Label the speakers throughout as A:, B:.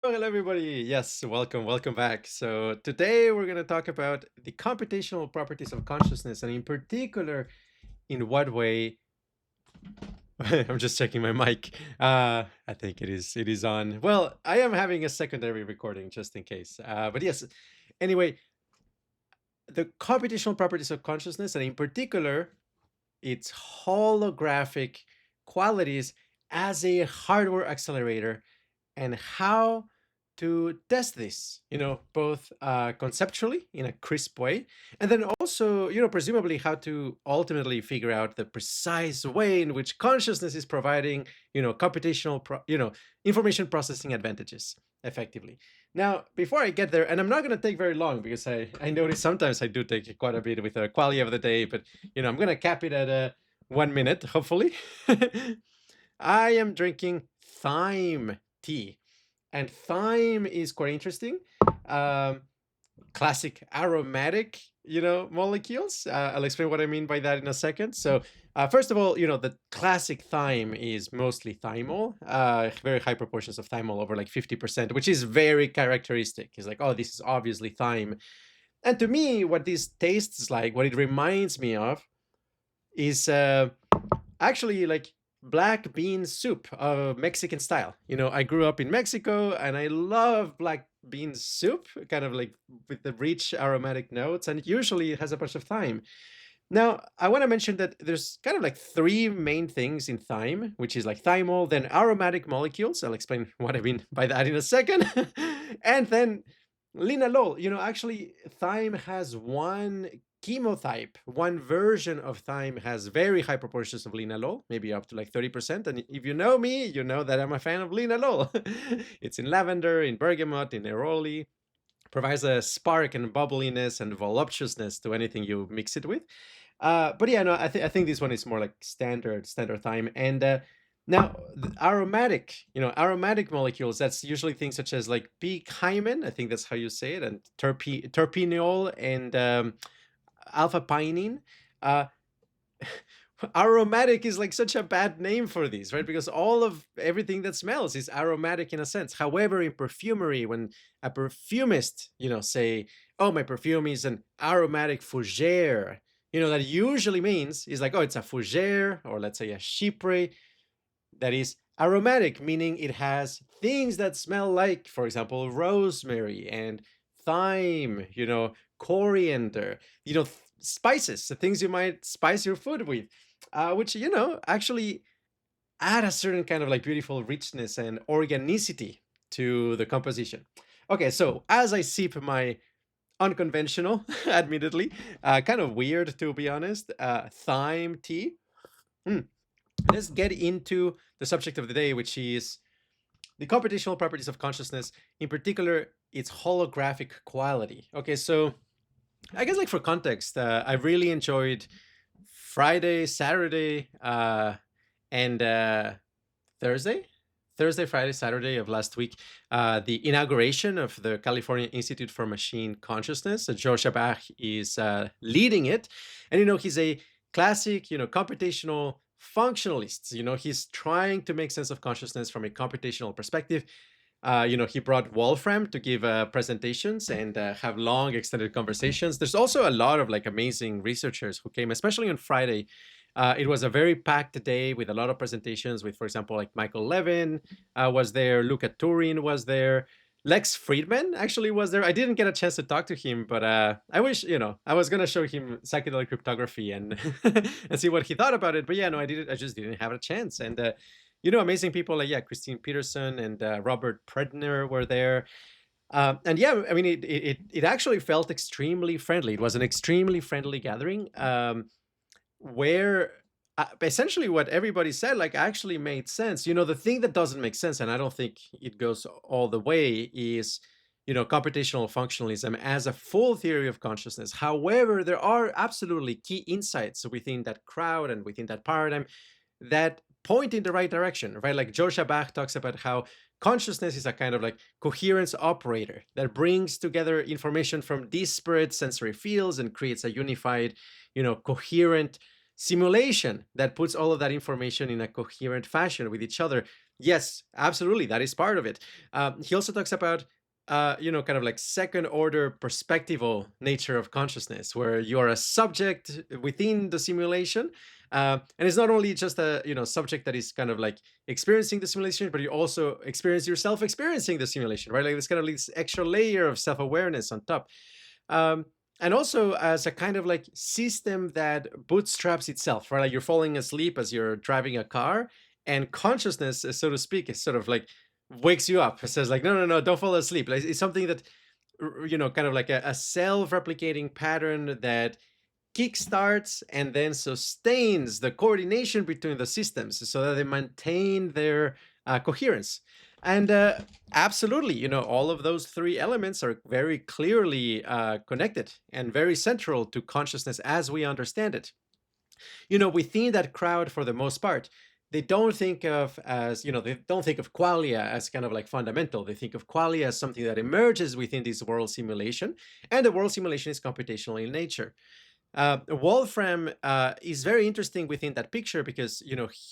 A: Hello, everybody. Yes, welcome back. So today we're going to talk about the computational properties of consciousness, and in particular, in what way. I'm just checking my mic. I think it is on. Well, I am having a secondary recording just in case. But yes, anyway, the computational properties of consciousness, and in particular, its holographic qualities as a hardware accelerator and how to test this, both conceptually in a crisp way, and then also, presumably how to ultimately figure out the precise way in which consciousness is providing, computational, information processing advantages effectively. Now, before I get there, and I'm not going to take very long because I notice sometimes I do take quite a bit with the quality of the day, but, I'm going to cap it at 1 minute, hopefully. I am drinking Thyme tea. And thyme is quite interesting. Um, Classic aromatic, molecules. I'll explain what I mean by that in a second. So, first of all, the classic thyme is mostly thymol, very high proportions of thymol, over like 50%, which is very characteristic. It's like, oh, this is obviously thyme. And to me, what this tastes like, what it reminds me of, is actually like black bean soup, Mexican style. I grew up in Mexico and I love black bean soup, kind of like with the rich aromatic notes, and usually it has a bunch of thyme. Now, I want to mention that there's kind of like three main things in thyme, which is like thymol, then aromatic molecules. I'll explain what I mean by that in a second. And then linalool. Actually, thyme has one chemotype. One version of thyme has very high proportions of linalool, maybe up to like 30%. And if you know me, you know that I'm a fan of linalool. It's in lavender, in bergamot, in neroli. Provides a spark and bubbliness and voluptuousness to anything you mix it with. But yeah, no, I think this one is more like standard thyme. And now aromatic molecules. That's usually things such as like p-Cymene, I think that's how you say it, and terpineol and alpha-pinene. Uh, Aromatic is like such a bad name for these, right? Because all of everything that smells is aromatic in a sense. However, in perfumery, when a perfumist, say, "Oh, my perfume is an aromatic fougere," that usually means is like, "Oh, it's a fougere," or let's say a chypre that is aromatic, meaning it has things that smell like, for example, rosemary and thyme, coriander, spices, the things you might spice your food with, which, actually add a certain kind of like beautiful richness and organicity to the composition. Okay, so as I sip my unconventional, admittedly, kind of weird to be honest, thyme tea, mm, let's get into the subject of the day, which is the computational properties of consciousness, in particular, its holographic quality. Okay, so I guess like for context, I really enjoyed Friday, Saturday, and Thursday, Friday, Saturday of last week, the inauguration of the California Institute for Machine Consciousness. Joscha Bach is leading it, and he's a classic, computational functionalist. He's trying to make sense of consciousness from a computational perspective. He brought Wolfram to give presentations and have long, extended conversations. There's also a lot of like amazing researchers who came, especially on Friday. It was a very packed day with a lot of presentations. With, for example, like Michael Levin was there, Luca Turin was there, Lex Friedman actually was there. I didn't get a chance to talk to him, but I wish, I was gonna show him psychedelic cryptography and and see what he thought about it. But yeah, no, I didn't. I just didn't have a chance. And amazing people like, yeah, Christine Peterson and Robert Predner were there. And yeah, I mean, it actually felt extremely friendly. It was an extremely friendly gathering, where essentially what everybody said like actually made sense. The thing that doesn't make sense, and I don't think it goes all the way, is computational functionalism as a full theory of consciousness. However, there are absolutely key insights within that crowd and within that paradigm that point in the right direction, right? Like Joscha Bach talks about how consciousness is a kind of like coherence operator that brings together information from disparate sensory fields and creates a unified, coherent simulation that puts all of that information in a coherent fashion with each other. Yes, absolutely. That is part of it. He also talks about, kind of like second order perspectival nature of consciousness, where you are a subject within the simulation. And it's not only just a, subject that is kind of like experiencing the simulation, but you also experience yourself experiencing the simulation, right? Like this kind of this extra layer of self awareness on top. Um, and also as a kind of like system that bootstraps itself, right? Like you're falling asleep as you're driving a car, and consciousness, so to speak, is sort of like wakes you up. It says like, no, no, no, don't fall asleep. Like, it's something that, kind of like a self-replicating pattern that kickstarts and then sustains the coordination between the systems so that they maintain their coherence. And absolutely, all of those three elements are very clearly connected and very central to consciousness as we understand it. Within that crowd, for the most part, they don't think of qualia as kind of like fundamental. They think of qualia as something that emerges within this world simulation, and the world simulation is computational in nature. Wolfram is very interesting within that picture because,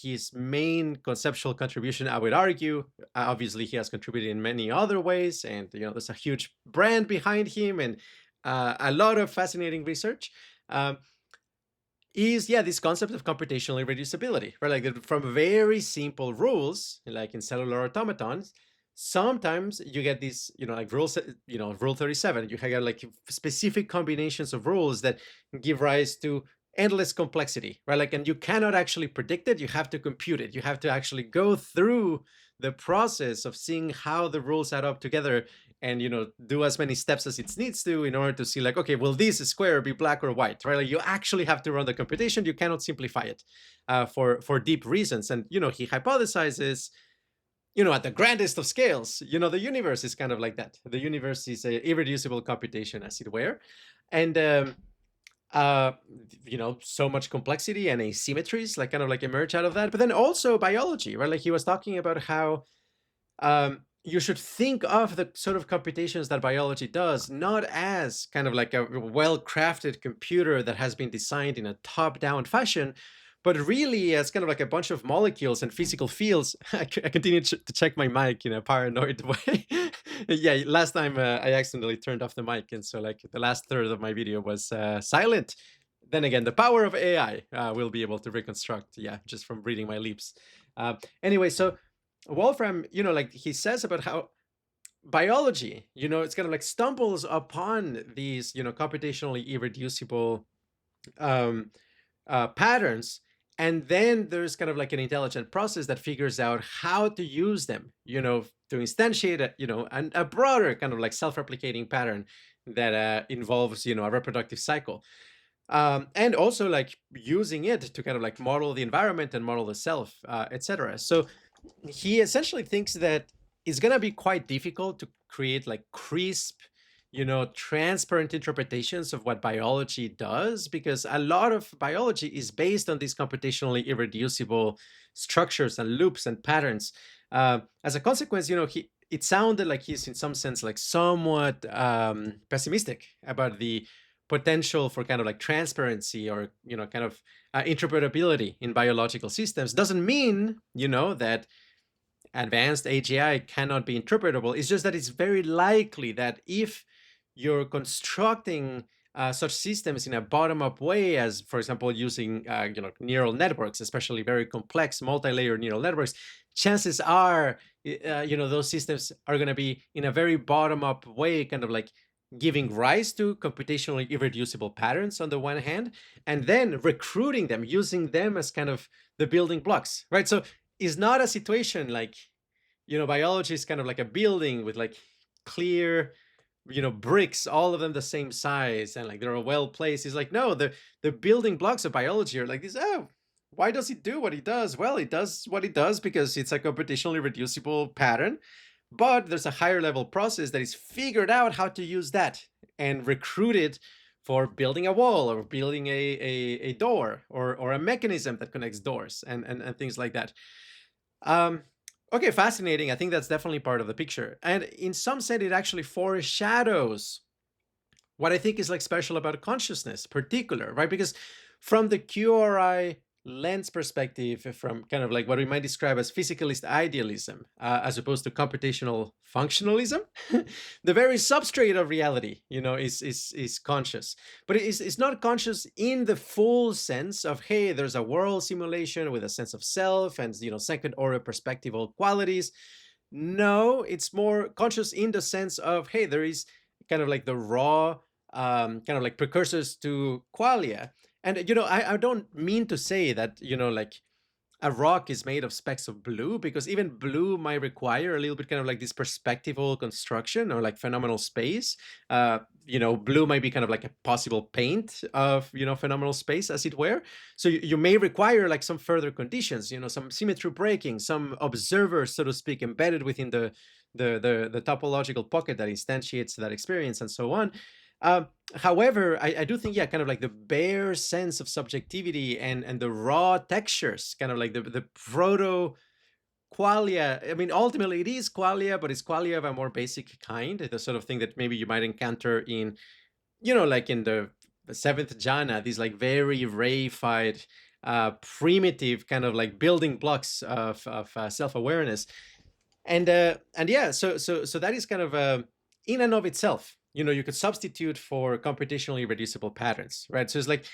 A: his main conceptual contribution, I would argue, obviously he has contributed in many other ways, and, there's a huge brand behind him and a lot of fascinating research. Um, is this concept of computational irreducibility, right? Like from very simple rules, like in cellular automatons, sometimes you get these, like rule 37, you have like specific combinations of rules that give rise to endless complexity, right? Like, and you cannot actually predict it, you have to compute it, you have to actually go through the process of seeing how the rules add up together, and do as many steps as it needs to in order to see like, okay, will this square be black or white, right? Like you actually have to run the computation, you cannot simplify it for deep reasons. And he hypothesizes, at the grandest of scales, the universe is kind of like that. The universe is a irreducible computation, as it were. And uh so much complexity and asymmetries like kind of like emerge out of that. But then also biology, right? Like he was talking about how you should think of the sort of computations that biology does not as kind of like a well-crafted computer that has been designed in a top-down fashion, but really as kind of like a bunch of molecules and physical fields. I continue to check my mic in a paranoid way. Yeah, last time I accidentally turned off the mic, and so like the last third of my video was silent. Then again, the power of AI will be able to reconstruct, just from reading my lips. Anyway, so Wolfram, like he says about how biology, it's kind of like stumbles upon these, computationally irreducible um, patterns. And then there's kind of like an intelligent process that figures out how to use them, to instantiate a broader kind of like self-replicating pattern that involves, a reproductive cycle. And also like using it to kind of like model the environment and model the self, etc. So he essentially thinks that it's going to be quite difficult to create like crisp, transparent interpretations of what biology does, because a lot of biology is based on these computationally irreducible structures and loops and patterns. As a consequence, it sounded like he's in some sense like somewhat pessimistic about the potential for kind of like transparency or kind of interpretability in biological systems. Doesn't mean that advanced AGI cannot be interpretable. It's just that it's very likely that if you're constructing such systems in a bottom-up way, as for example using neural networks, especially very complex multi-layer neural networks, chances are those systems are going to be in a very bottom-up way, kind of like giving rise to computationally irreducible patterns on the one hand, and then recruiting them, using them as kind of the building blocks, right? So it's not a situation like, biology is kind of like a building with like clear, bricks, all of them the same size, and like they're well placed. It's like, no, the building blocks of biology are like this. Oh, why does it do what it does? Well, it does what it does because it's a computationally reducible pattern, but there's a higher level process that is figured out how to use that and recruited for building a wall or building a door or a mechanism that connects doors and things like that. Okay, fascinating. I think that's definitely part of the picture. And in some sense, it actually foreshadows what I think is like special about consciousness, particular, right? Because from the QRI lens perspective from kind of like what we might describe as physicalist idealism, as opposed to computational functionalism. The very substrate of reality, is conscious, but it's not conscious in the full sense of, hey, there's a world simulation with a sense of self and second order perspectival qualities. No, it's more conscious in the sense of, hey, there is kind of like the raw kind of like precursors to qualia. And I don't mean to say that like a rock is made of specks of blue, because even blue might require a little bit kind of like this perspectival construction or like phenomenal space. Blue might be kind of like a possible paint of phenomenal space, as it were. So you may require like some further conditions, some symmetry breaking, some observers, so to speak, embedded within the topological pocket that instantiates that experience, and so on. However, I do think, yeah, kind of like the bare sense of subjectivity and the raw textures, kind of like the proto qualia. I mean, ultimately it is qualia, but it's qualia of a more basic kind, the sort of thing that maybe you might encounter in, like in the seventh jhana, these like very reified, primitive kind of like building blocks of self-awareness. And yeah, so that is kind of in and of itself, you could substitute for computationally irreducible patterns, right? So it's like,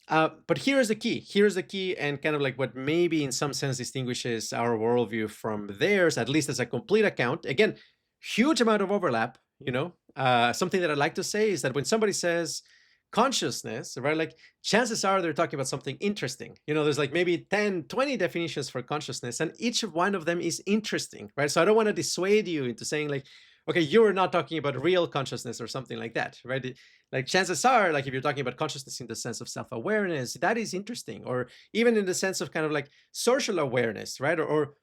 A: but here's the key, and kind of like what maybe in some sense distinguishes our worldview from theirs, at least as a complete account. Again, huge amount of overlap. Something that I like to say is that when somebody says consciousness, right, like chances are they're talking about something interesting. There's like maybe 10, 20 definitions for consciousness, and each one of them is interesting, right? So I don't want to dissuade you into saying like, okay, you're not talking about real consciousness or something like that, right? Like chances are, like if you're talking about consciousness in the sense of self-awareness, that is interesting, or even in the sense of kind of like social awareness, right? Or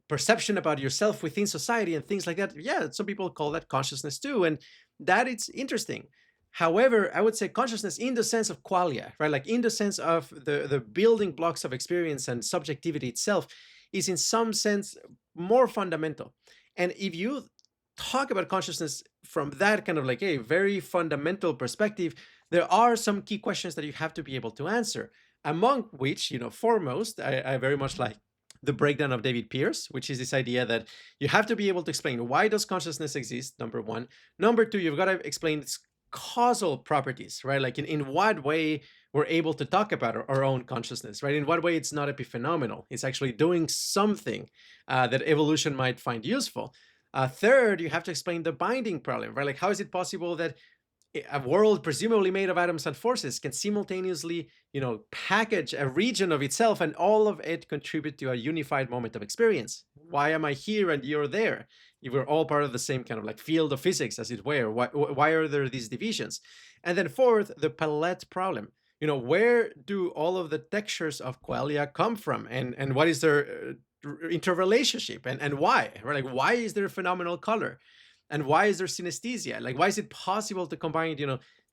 A: perception about yourself within society and things like that. Yeah, some people call that consciousness too, and that it's interesting. However, I would say consciousness in the sense of qualia, right? Like in the sense of the building blocks of experience and subjectivity itself is in some sense more fundamental. And if you talk about consciousness from that kind of like a very fundamental perspective, there are some key questions that you have to be able to answer, among which, foremost, I very much like the breakdown of David Pearce, which is this idea that you have to be able to explain, why does consciousness exist, number one. Number two, you've got to explain its causal properties, right? Like in what way we're able to talk about our own consciousness, right? In what way it's not epiphenomenal, it's actually doing something that evolution might find useful. Third, you have to explain the binding problem, right? Like, how is it possible that a world presumably made of atoms and forces can simultaneously, package a region of itself and all of it contribute to a unified moment of experience? Why am I here and you're there? If we're all part of the same kind of like field of physics, as it were, why are there these divisions? And then fourth, the palette problem. Where do all of the textures of qualia come from, and what is their interrelationship, and why, right? Like, why is there phenomenal color, and why is there synesthesia? Like, why is it possible to combine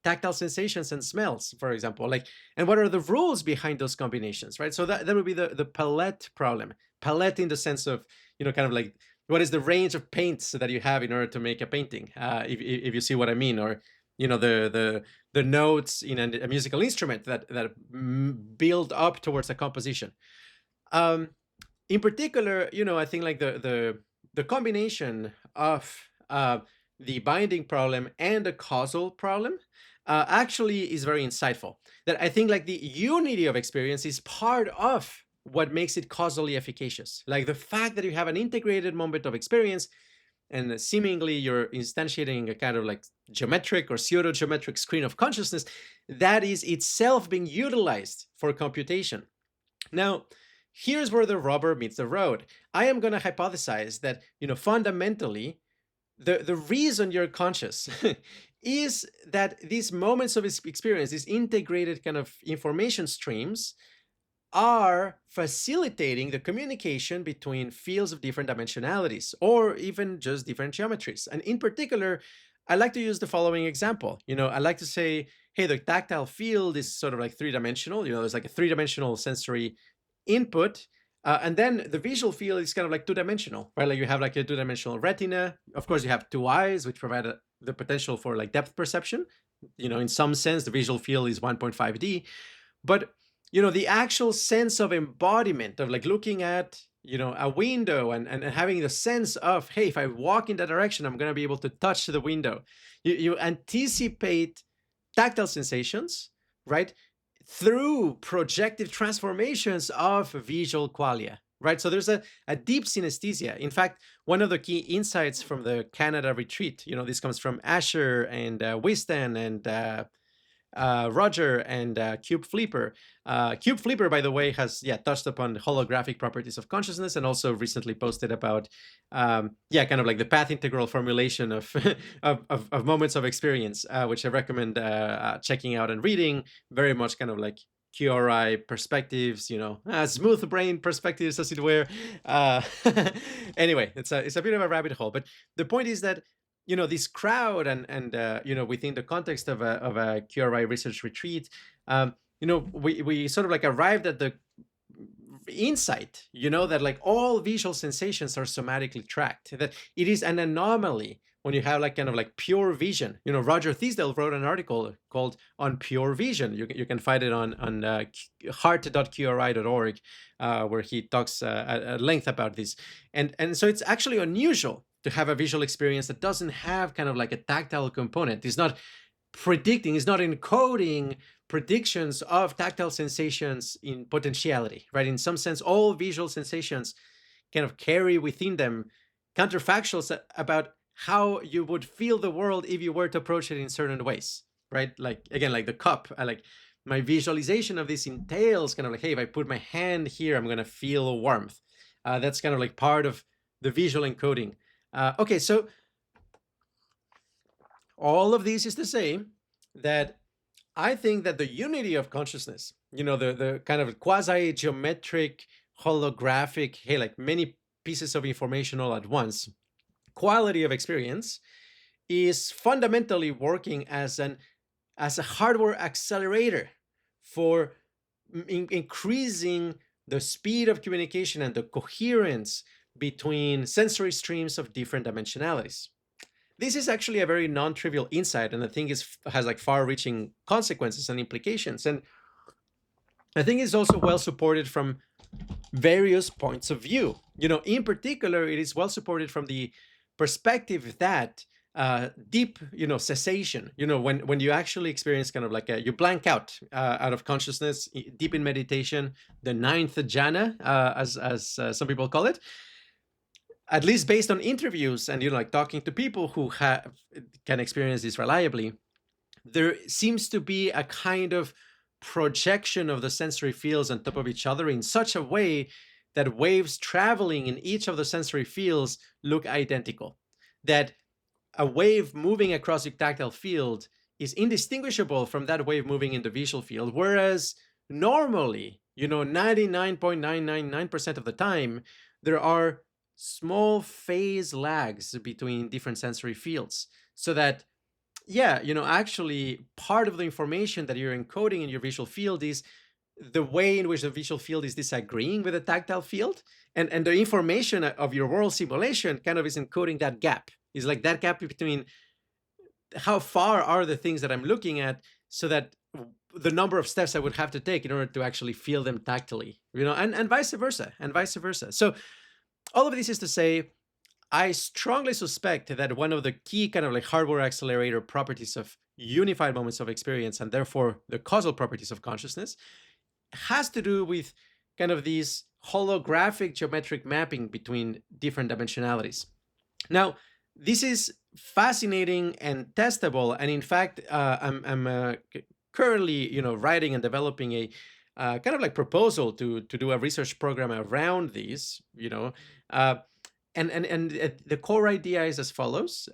A: tactile sensations and smells, for example? Like, and what are the rules behind those combinations, right? So that would be the palette problem. Palette in the sense of kind of like, what is the range of paints that you have in order to make a painting, if you see what I mean, or the notes in a musical instrument that build up towards a composition. In particular, I think like the combination of the binding problem and the causal problem actually is very insightful. That I think like the unity of experience is part of what makes it causally efficacious. Like the fact that you have an integrated moment of experience, and seemingly you're instantiating a kind of like geometric or pseudo-geometric screen of consciousness that is itself being utilized for computation. Now, here's where the rubber meets the road. I am going to hypothesize that, fundamentally, the reason you're conscious is that these moments of experience, these integrated kind of information streams, are facilitating the communication between fields of different dimensionalities, or even just different geometries. And in particular, I like to use the following example. I like to say, hey, the tactile field is sort of like three-dimensional. There's like a three-dimensional sensory input, and then the visual field is kind of like two-dimensional, right? Like you have like a two-dimensional retina. Of course, you have two eyes, which provide the potential for like depth perception. In some sense, the visual field is 1.5D. But the actual sense of embodiment of like looking at, a window and having the sense of, hey, if I walk in that direction, I'm going to be able to touch the window. You anticipate tactile sensations, right? Through projective transformations of visual qualia, right? So there's a deep synesthesia. In fact, one of the key insights from the Canada retreat, this comes from Asher and Wisten and Roger and Cube Flipper. Cube Flipper, by the way, has touched upon the holographic properties of consciousness, and also recently posted about kind of like the path integral formulation of of moments of experience, which I recommend checking out and reading. Very much kind of like QRI perspectives, smooth brain perspectives, as it were. Anyway, it's a bit of a rabbit hole, but the point is that this crowd and within the context of a QRI research retreat, we sort of like arrived at the insight, that like all visual sensations are somatically tracked, that it is an anomaly when you have like kind of like pure vision. Roger Thiesdale wrote an article called On Pure Vision. You can find it on heart.qri.org, where he talks at length about this. And so it's actually unusual to have a visual experience that doesn't have kind of like a tactile component. It's not predicting, it's not encoding predictions of tactile sensations in potentiality, right? In some sense, all visual sensations kind of carry within them counterfactuals about how you would feel the world if you were to approach it in certain ways, right? Like, again, like the cup, like my visualization of this entails kind of like, hey, if I put my hand here, I'm going to feel warmth. That's kind of like part of the visual encoding. Okay, so all of this is to say that I think that the unity of consciousness, the kind of quasi-geometric, holographic, hey, like many pieces of information all at once, quality of experience is fundamentally working as a hardware accelerator for increasing the speed of communication and the coherence between sensory streams of different dimensionalities. This is actually a very non-trivial insight, and I think has like far-reaching consequences and implications. And I think it's also well supported from various points of view. In particular, it is well supported from the perspective that deep, cessation, when you actually experience kind of like you blank out of consciousness, deep in meditation, the ninth jhana, as some people call it, at least based on interviews and like talking to people who can experience this reliably, there seems to be a kind of projection of the sensory fields on top of each other in such a way that waves traveling in each of the sensory fields look identical. That a wave moving across the tactile field is indistinguishable from that wave moving in the visual field, whereas normally, 99.999% of the time, there are small phase lags between different sensory fields, so that actually part of the information that you're encoding in your visual field is the way in which the visual field is disagreeing with the tactile field, and the information of your world simulation kind of is encoding that gap. It's like that gap between how far are the things that I'm looking at, so that the number of steps I would have to take in order to actually feel them tactily, and vice versa, So all of this is to say, I strongly suspect that one of the key kind of like hardware accelerator properties of unified moments of experience, and therefore the causal properties of consciousness, has to do with kind of these holographic geometric mapping between different dimensionalities. Now, this is fascinating and testable, and in fact, I'm currently writing and developing a kind of like proposal to do a research program around these, and the core idea is as follows.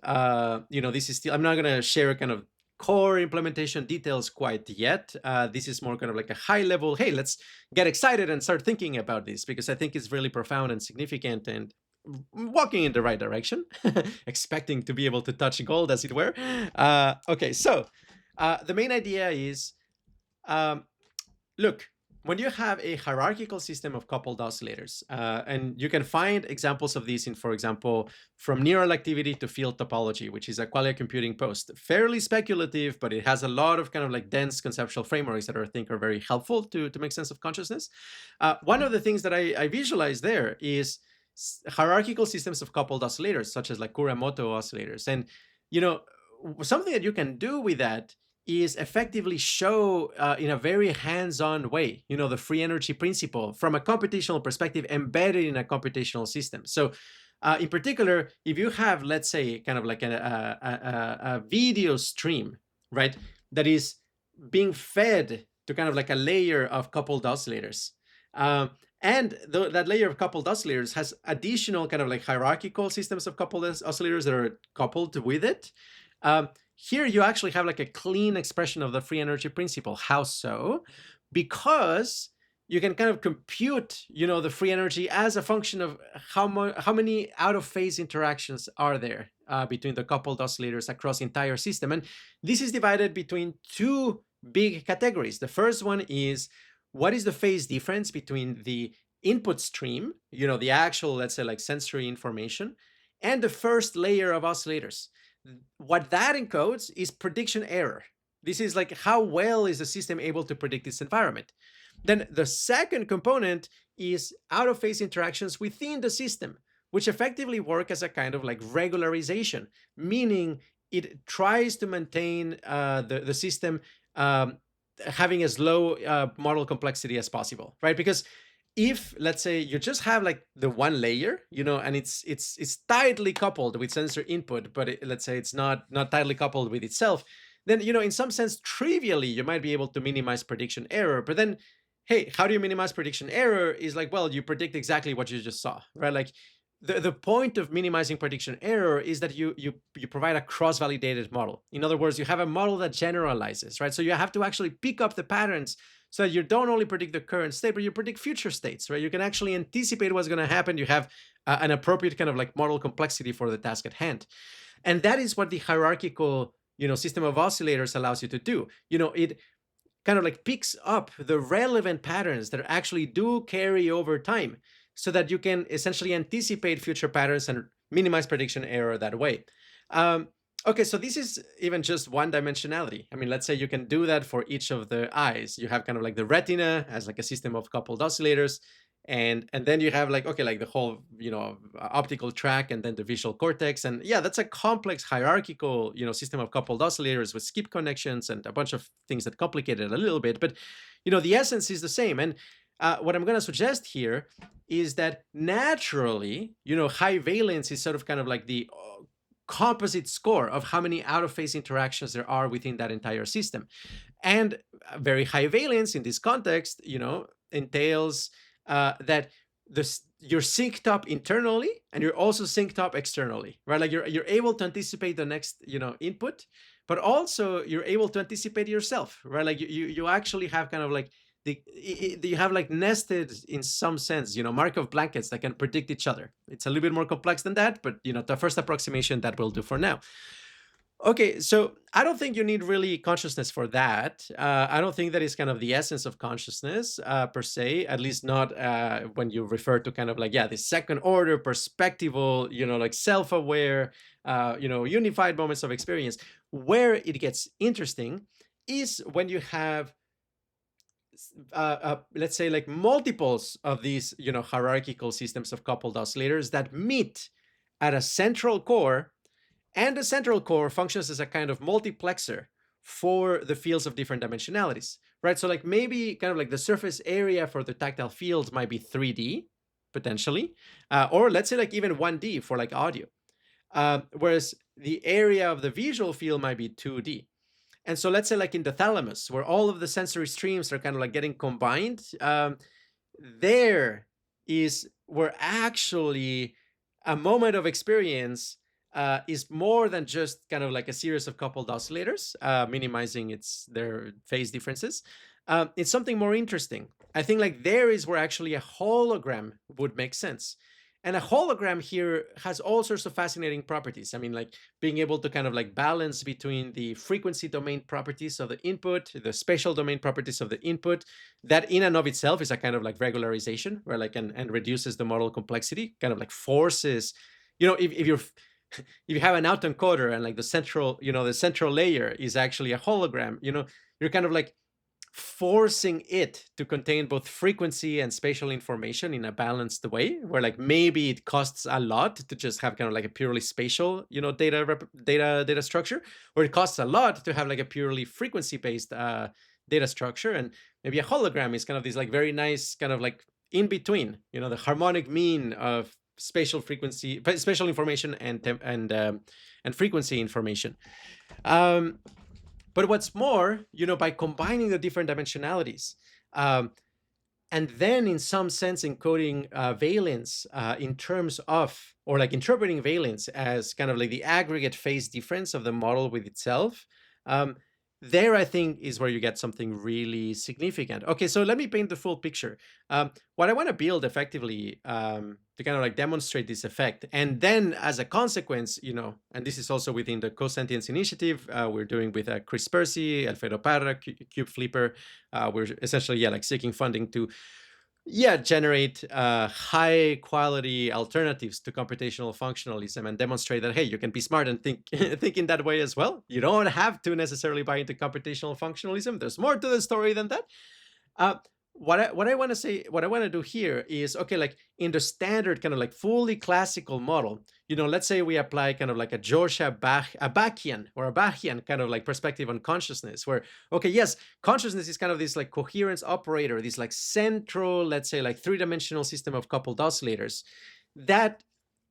A: This is still, I'm not going to share kind of core implementation details quite yet. This is more kind of like a high level, hey, let's get excited and start thinking about this, because I think it's really profound and significant and walking in the right direction, expecting to be able to touch gold, as it were. Okay, so the main idea is, look, when you have a hierarchical system of coupled oscillators, and you can find examples of these in, for example, from neural activity to field topology, which is a Qualia computing post. Fairly speculative, but it has a lot of kind of like dense conceptual frameworks that I think are very helpful to make sense of consciousness. One of the things that I visualize there is hierarchical systems of coupled oscillators, such as like Kuramoto oscillators. And, something that you can do with that is effectively show in a very hands-on way, the free energy principle from a computational perspective embedded in a computational system. So in particular, if you have, let's say, kind of like a video stream, right, that is being fed to kind of like a layer of coupled oscillators, and that layer of coupled oscillators has additional kind of like hierarchical systems of coupled oscillators that are coupled with it. Here you actually have like a clean expression of the free energy principle. How so? Because you can kind of compute, the free energy as a function of how many out of phase interactions are there between the coupled oscillators across the entire system. And this is divided between two big categories. The first one is, what is the phase difference between the input stream, the actual, let's say, like sensory information, and the first layer of oscillators? What that encodes is prediction error. This is like, how well is the system able to predict its environment? Then the second component is out of phase interactions within the system, which effectively work as a kind of like regularization, meaning it tries to maintain the system having as low model complexity as possible, right? Because if, let's say, you just have like the one layer, and it's tightly coupled with sensor input, but let's say it's not tightly coupled with itself, then, in some sense, trivially, you might be able to minimize prediction error. But then, hey, how do you minimize prediction error? Is like, well, you predict exactly what you just saw, right? Like the point of minimizing prediction error is that you provide a cross-validated model. In other words, you have a model that generalizes, right? So you have to actually pick up the patterns so that you don't only predict the current state, but you predict future states, right? You can actually anticipate what's going to happen. You have an appropriate kind of like model complexity for the task at hand. And that is what the hierarchical, system of oscillators allows you to do. It kind of like picks up the relevant patterns that actually do carry over time so that you can essentially anticipate future patterns and minimize prediction error that way. Okay, so this is even just one dimensionality. I mean, let's say you can do that for each of the eyes. You have kind of like the retina as like a system of coupled oscillators. And then you have like, okay, like the whole, optical tract and then the visual cortex. And yeah, that's a complex hierarchical, system of coupled oscillators with skip connections and a bunch of things that complicate it a little bit. But, the essence is the same. And what I'm going to suggest here is that naturally, high valence is sort of kind of like the composite score of how many out of phase interactions there are within that entire system. And very high valence in this context, entails that you're synced up internally and you're also synced up externally, right? Like you're able to anticipate the next, input, but also you're able to anticipate yourself, right? Like you actually have kind of like you have like nested, in some sense, Markov blankets that can predict each other. It's a little bit more complex than that, but the first approximation that will do for now. Okay, so I don't think you need really consciousness for that. I don't think that is kind of the essence of consciousness per se, at least not when you refer to kind of like, the second order perspectival, like self-aware, unified moments of experience. Where it gets interesting is when you have let's say like multiples of these, hierarchical systems of coupled oscillators that meet at a central core, and the central core functions as a kind of multiplexer for the fields of different dimensionalities, right? So like maybe kind of like the surface area for the tactile fields might be 3D potentially, or let's say like even 1D for like audio, whereas the area of the visual field might be 2D. And so let's say like in the thalamus, where all of the sensory streams are kind of like getting combined, there is where actually a moment of experience is more than just kind of like a series of coupled oscillators, minimizing their phase differences. It's something more interesting. I think like there is where actually a hologram would make sense. And a hologram here has all sorts of fascinating properties. I mean, like being able to kind of like balance between the frequency domain properties of the input, the spatial domain properties of the input. That in and of itself is a kind of like regularization, where like and reduces the model complexity, kind of like forces, if you're if you have an autoencoder and like the central layer is actually a hologram, you're kind of like forcing it to contain both frequency and spatial information in a balanced way, where like maybe it costs a lot to just have kind of like a purely spatial data structure, or it costs a lot to have like a purely frequency based data structure. And maybe a hologram is kind of this like very nice kind of like in between, the harmonic mean of spatial information and frequency information. But what's more, by combining the different dimensionalities, and then in some sense encoding valence in terms of, or like interpreting valence as kind of like the aggregate phase difference of the model with itself, there I think is where you get something really significant. Okay, so let me paint the full picture. What I want to build effectively to kind of like demonstrate this effect, and then as a consequence, and this is also within the co-sentience initiative we're doing with Chris Percy, Alfredo Parra, Cube Flipper. We're essentially like seeking funding to generate high quality alternatives to computational functionalism and demonstrate that, hey, you can be smart and think in that way as well. You don't have to necessarily buy into computational functionalism. There's more to the story than that. What I want to do here is, okay, like in the standard kind of like fully classical model, let's say we apply kind of like a Joscha a Bachian kind of like perspective on consciousness, where, okay, yes, consciousness is kind of this like coherence operator, this like central, let's say like three-dimensional system of coupled oscillators that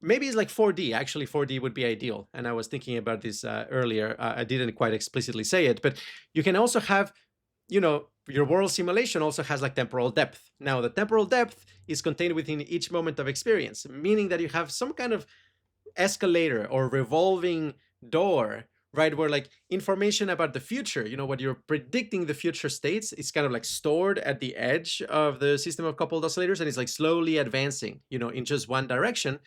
A: maybe it's like 4D. Actually, 4D would be ideal. And I was thinking about this earlier. I didn't quite explicitly say it, but you can also have, your world simulation also has like temporal depth. Now, the temporal depth is contained within each moment of experience, meaning that you have some kind of escalator or revolving door, right? Where like information about the future, what you're predicting the future states is kind of like stored at the edge of the system of coupled oscillators, and it's like slowly advancing, in just one direction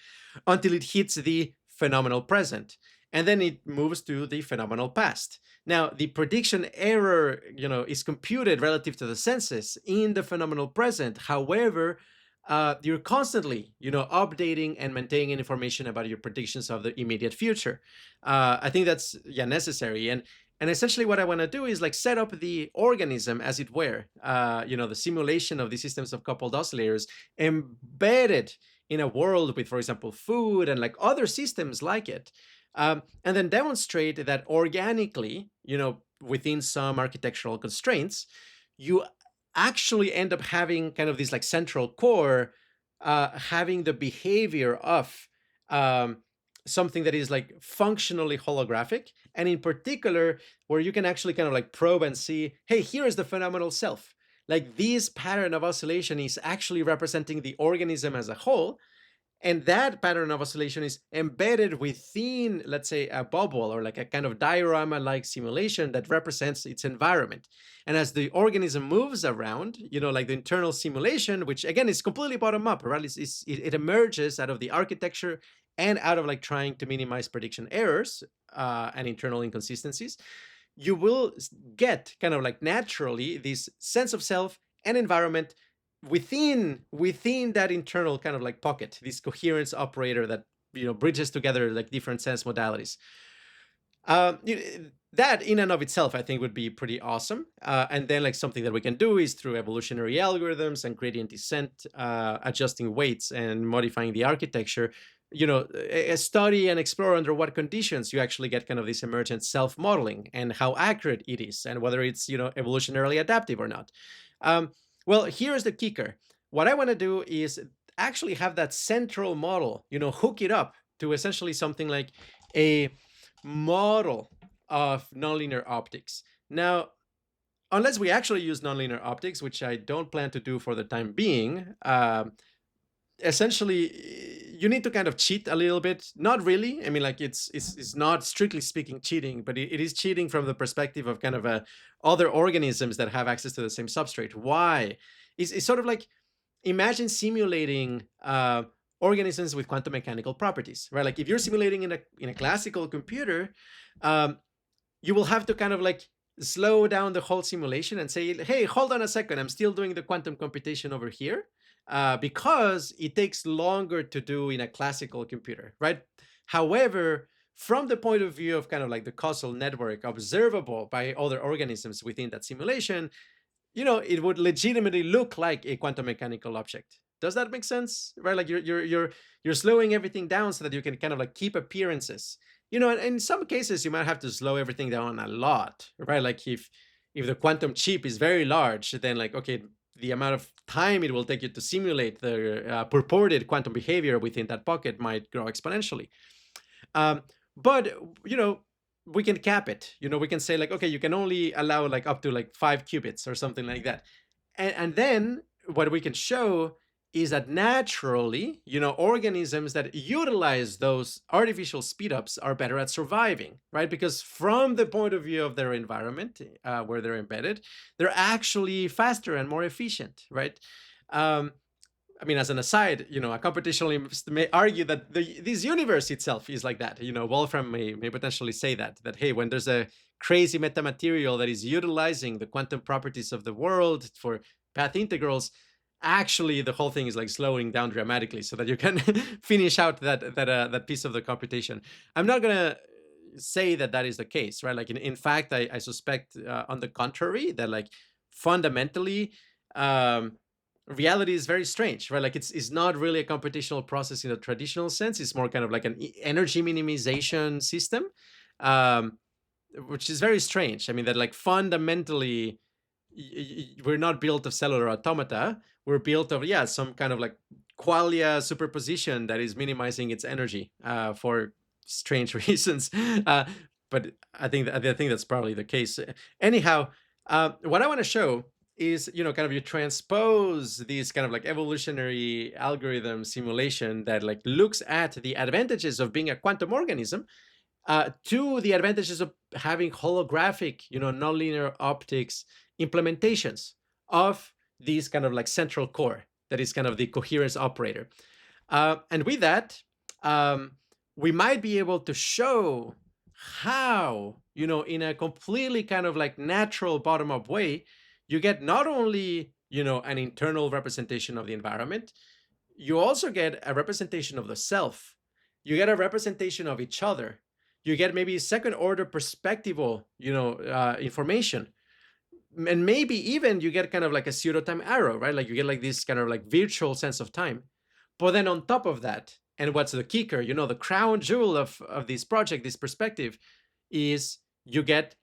A: until it hits the phenomenal present. And then it moves to the phenomenal past. Now, the prediction error, is computed relative to the senses in the phenomenal present. However, you're constantly, updating and maintaining information about your predictions of the immediate future. I think that's necessary. And essentially what I want to do is like set up the organism, as it were, the simulation of the systems of coupled oscillators embedded in a world with, for example, food and like other systems like it. And then demonstrate that organically, within some architectural constraints, you actually end up having kind of this like central core, having the behavior of something that is like functionally holographic. And in particular, where you can actually kind of like probe and see, hey, here is the phenomenal self. Like this pattern of oscillation is actually representing the organism as a whole. And that pattern of oscillation is embedded within, let's say, a bubble or like a kind of diorama-like simulation that represents its environment. And as the organism moves around, like the internal simulation, which again is completely bottom-up, right? It emerges out of the architecture and out of like trying to minimize prediction errors and internal inconsistencies. You will get kind of like naturally this sense of self and environment within that internal kind of like pocket, this coherence operator that bridges together like different sense modalities. That in and of itself I think would be pretty awesome. And then like something that we can do is through evolutionary algorithms and gradient descent, adjusting weights and modifying the architecture, study and explore under what conditions you actually get kind of this emergent self-modeling and how accurate it is and whether it's evolutionarily adaptive or not. Well, here's the kicker. What I want to do is actually have that central model, hook it up to essentially something like a model of nonlinear optics. Now, unless we actually use nonlinear optics, which I don't plan to do for the time being, essentially you need to kind of cheat a little bit. Not really. I mean, like it's not strictly speaking cheating, but it is cheating from the perspective of kind of other organisms that have access to the same substrate. Why? It's sort of like, imagine simulating organisms with quantum mechanical properties, right? Like if you're simulating in a classical computer, you will have to kind of like slow down the whole simulation and say, hey, hold on a second, I'm still doing the quantum computation over here, because it takes longer to do in a classical computer, right? However, from the point of view of kind of like the causal network observable by other organisms within that simulation, it would legitimately look like a quantum mechanical object. Does that make sense? Right? Like you're slowing everything down so that you can kind of like keep appearances. And in some cases you might have to slow everything down a lot, right? Like if the quantum chip is very large, then like, okay, the amount of time it will take you to simulate the purported quantum behavior within that pocket might grow exponentially. But we can cap it. We can say like, okay, you can only allow like up to like 5 qubits or something like that. And then what we can show is that naturally, organisms that utilize those artificial speedups are better at surviving, right? Because from the point of view of their environment, where they're embedded, they're actually faster and more efficient, right? I mean, as an aside, a computationalist may argue that this universe itself is like that. Wolfram may potentially say that, hey, when there's a crazy metamaterial that is utilizing the quantum properties of the world for path integrals, actually the whole thing is like slowing down dramatically so that you can finish out that piece of the computation. I'm not gonna say that is the case, right? Like in fact, I suspect on the contrary that like fundamentally, reality is very strange, right? Like it's not really a computational process in a traditional sense. It's more kind of like an energy minimization system, which is very strange. I mean, that like fundamentally, we're not built of cellular automata. We're built of some kind of like qualia superposition that is minimizing its energy for strange reasons. But I think that's probably the case. Anyhow, what I want to show is kind of you transpose these kind of like evolutionary algorithm simulation that like looks at the advantages of being a quantum organism to the advantages of having holographic, nonlinear optics implementations of these kind of like central core that is kind of the coherence operator. And with that, we might be able to show how, in a completely kind of like natural bottom-up way, you get not only, an internal representation of the environment, you also get a representation of the self. You get a representation of each other. You get maybe second order perspectival, information. And maybe even you get kind of like a pseudo time arrow, right? Like you get like this kind of like virtual sense of time. But then on top of that, and what's the kicker, the crown jewel of this project, this perspective, is you get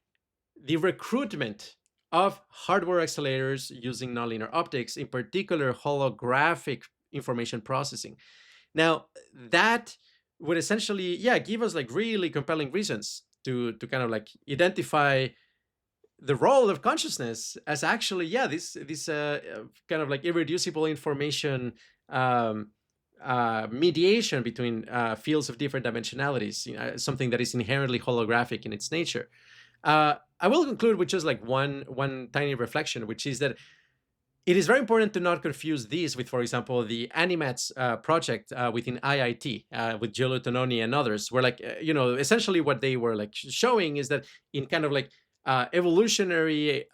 A: the recruitment of hardware accelerators using nonlinear optics, in particular holographic information processing. Now, that would essentially, give us like really compelling reasons to kind of like identify the role of consciousness as actually, this kind of like irreducible information mediation between fields of different dimensionalities, something that is inherently holographic in its nature. I will conclude with just like one tiny reflection, which is that it is very important to not confuse these with, for example, the Animats project within IIT with Giulio Tononi and others, where like, essentially what they were like showing is that in kind of like evolutionary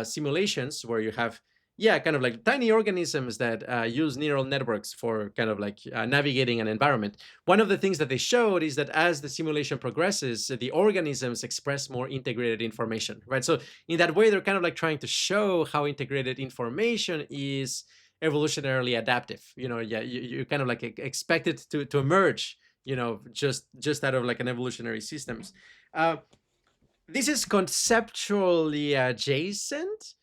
A: simulations where you have, kind of like tiny organisms that use neural networks for kind of like navigating an environment. One of the things that they showed is that as the simulation progresses, the organisms express more integrated information, right? So in that way, they're kind of like trying to show how integrated information is evolutionarily adaptive. You kind of like expect it to emerge, just out of like an evolutionary systems. This is conceptually adjacent,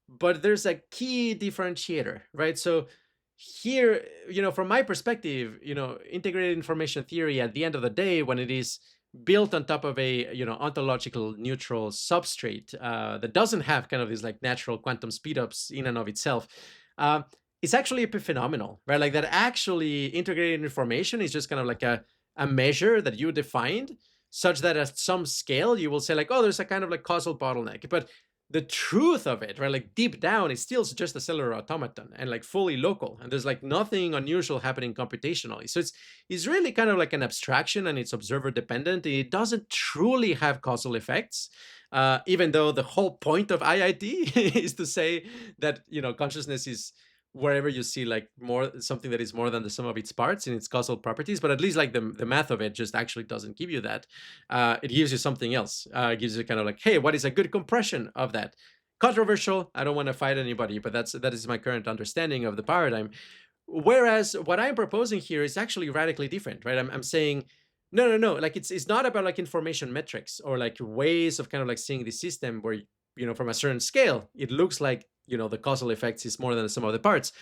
A: but there's a key differentiator, right? So here, from my perspective, integrated information theory at the end of the day, when it is built on top of a, ontological neutral substrate that doesn't have kind of these like natural quantum speedups in and of itself, it's actually epiphenomenal, right? Like that actually integrated information is just kind of like a measure that you defined such that at some scale you will say like, oh, there's a kind of like causal bottleneck. But the truth of it, right? Like deep down, it's still just a cellular automaton and like fully local. And there's like nothing unusual happening computationally. So it's really kind of like an abstraction, and it's observer dependent. It doesn't truly have causal effects. Even though the whole point of IIT is to say that, consciousness is wherever you see like something that is more than the sum of its parts in its causal properties, but at least like the math of it just actually doesn't give you that. It gives you something else. It gives you kind of like, hey, what is a good compression of that? Controversial. I don't want to fight anybody, but that is my current understanding of the paradigm. Whereas what I'm proposing here is actually radically different, right? I'm saying, no. Like it's not about like information metrics or like ways of kind of like seeing the system where, from a certain scale, it looks like, the causal effects is more than the sum of the parts.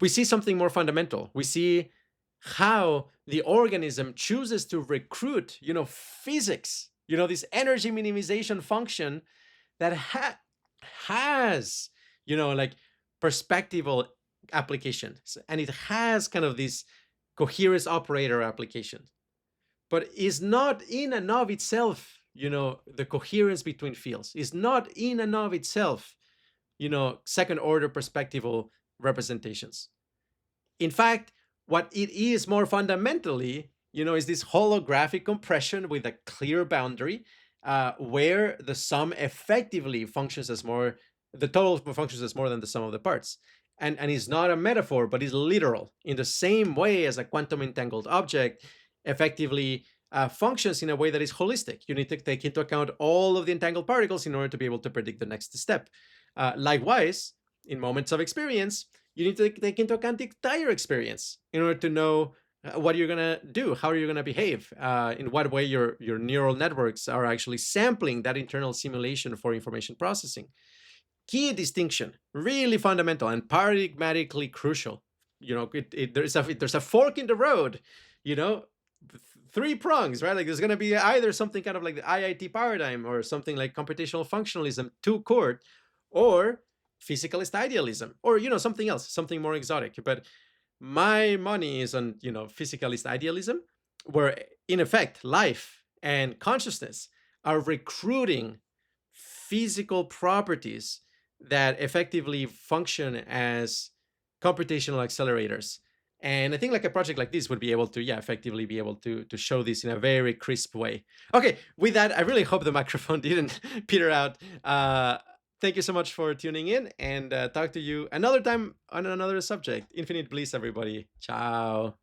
A: We see something more fundamental. We see how the organism chooses to recruit, physics, this energy minimization function that has, like perspectival applications, and it has kind of this coherence operator application, but is not in and of itself, the coherence between fields is not in and of itself, second order perspectival representations. In fact, what it is more fundamentally, is this holographic compression with a clear boundary, where the sum effectively functions as more, the total functions as more than the sum of the parts. And is not a metaphor, but is literal, in the same way as a quantum entangled object effectively functions in a way that is holistic. You need to take into account all of the entangled particles in order to be able to predict the next step. Likewise, in moments of experience, you need to take into account the entire experience in order to know what you're going to do, how you're going to behave, in what way your neural networks are actually sampling that internal simulation for information processing. Key distinction, really fundamental and paradigmatically crucial. There's a fork in the road, 3 prongs, right? Like there's going to be either something kind of like the IIT paradigm or something like computational functionalism, 2-chord, or physicalist idealism, or something else, something more exotic. But my money is on physicalist idealism, where in effect life and consciousness are recruiting physical properties that effectively function as computational accelerators. And I think like a project like this would be able to, effectively be able to show this in a very crisp way. Okay, with that, I really hope the microphone didn't peter out. Thank you so much for tuning in, and talk to you another time on another subject. Infinite bliss, everybody. Ciao.